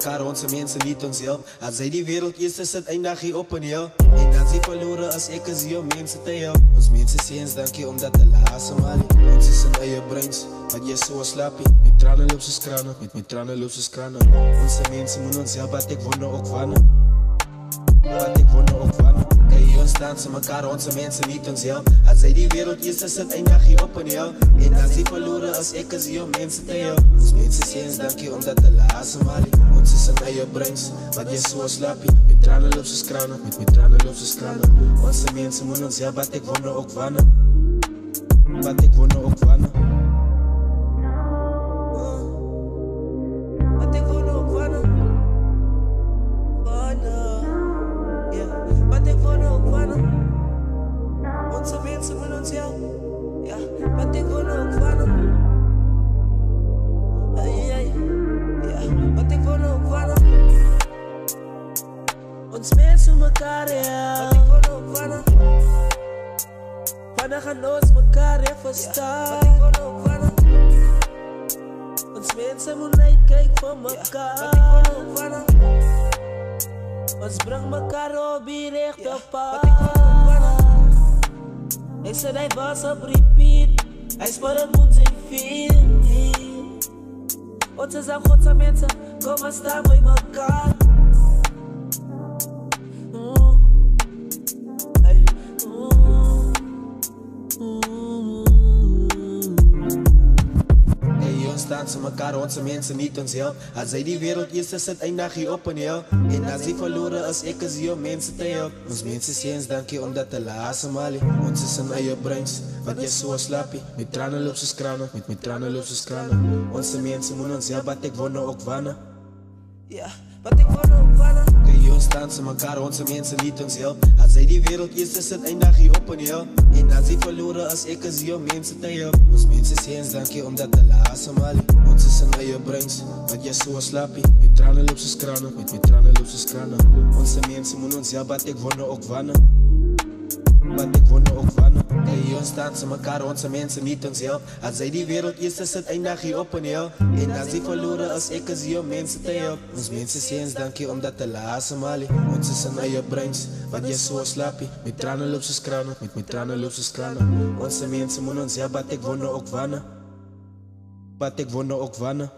mekaar, onze mensen liet ons heel. Als zij die wereld is, is het een dagje op en heel. En dan ze verloren als ik zie om mensen te heel. Ons mensen zien dank je omdat de laatste mali. Ons is een eigen brains, maar je is zo slappie. Met tranen loopt ze kranen, met tranen loopt ze kranen. Onze mensen moeten ons helpen, wat ik wonen ook wannen. Wat ik wonen ook wannen. Kijk, ons staan ze mekaar, onze mensen niet ons heel. Als zij die wereld is, is het een dagje op en heel. En dan ze verloren als ik zie om mensen te heel. Ons mensen zien dank je omdat de laatste mali. Ons is een eigen brains, maar je is zo slappie. Met tranen loopt ze kranen, met tranen loopt ze kranen. Onze mensen moeten ons helpen, wat ik wonen ook wannen. Wat ik wonen ook wannen. Wat ik wonen ook wannen. Wat ik wonen ook wannen. Onze mensen moeten ons helpen. Ja, wat ik wonen ook wannen. Ja, wat ik wonen ook wannen. Ons mensen mekaar, ja. Wat ik wonen ook wannen. Wanneer gaan ons mekaar even staan? Wat ik wonen ook wannen. Ons mensen moeten uitkijken voor mekaar. Wat ik wonen ook wannen. Ons brengt mekaar op die rechte pad. Hij zei hij was op repeat. Hij spoorde het moet zijn vriend. Ons is aan Godse mensen, kom maar staan bij mekaar. Staan ze mekaar, onze mensen niet ons heel. Als zij die wereld is, is het een dagje op en heel. En als ze verloren als ik zie om mensen te helpen. Ons mensen zien dank je omdat de laatste mali. Ons is een eigen brains, wat je zo slappie. Met tranen loopt ze kranen, met tranen loopt ze kranen. Onze mensen moeten ons helpen, wat ik wonen ook wannen. Ja, wat ik wonen ook wannen. Kijk, staan ze mekaar, onze mensen niet ons helpen. Als zij die wereld is, is het een dagje op en heel. En als ze verloren als ik zie om mensen te helpen. Ons mensen zien dank je omdat de laatste mali. Ons is een eigen brains, wat je zo slappie. Met tranen loopt ze kranen, met tranen loopt ze kranen. Onze mensen moeten ons helpen, wat ik wonen ook wannen. Wat ik wonen ook wannen. Kijk, ons staan ze mekaar, onze mensen niet ons helpen. Als zij die wereld is, is het een dagje op en heel. En als ze verloren als ik zie om mensen te helpen. Ons mensen zien dank je omdat de laatste mali. Ons is een eigen brains, wat je zo slappie. Met tranen loopt ze kranen, met tranen loopt ze kranen. Onze mensen moeten ons helpen, wat ik wonen ook wannen. Wat ik wonen ook wannen.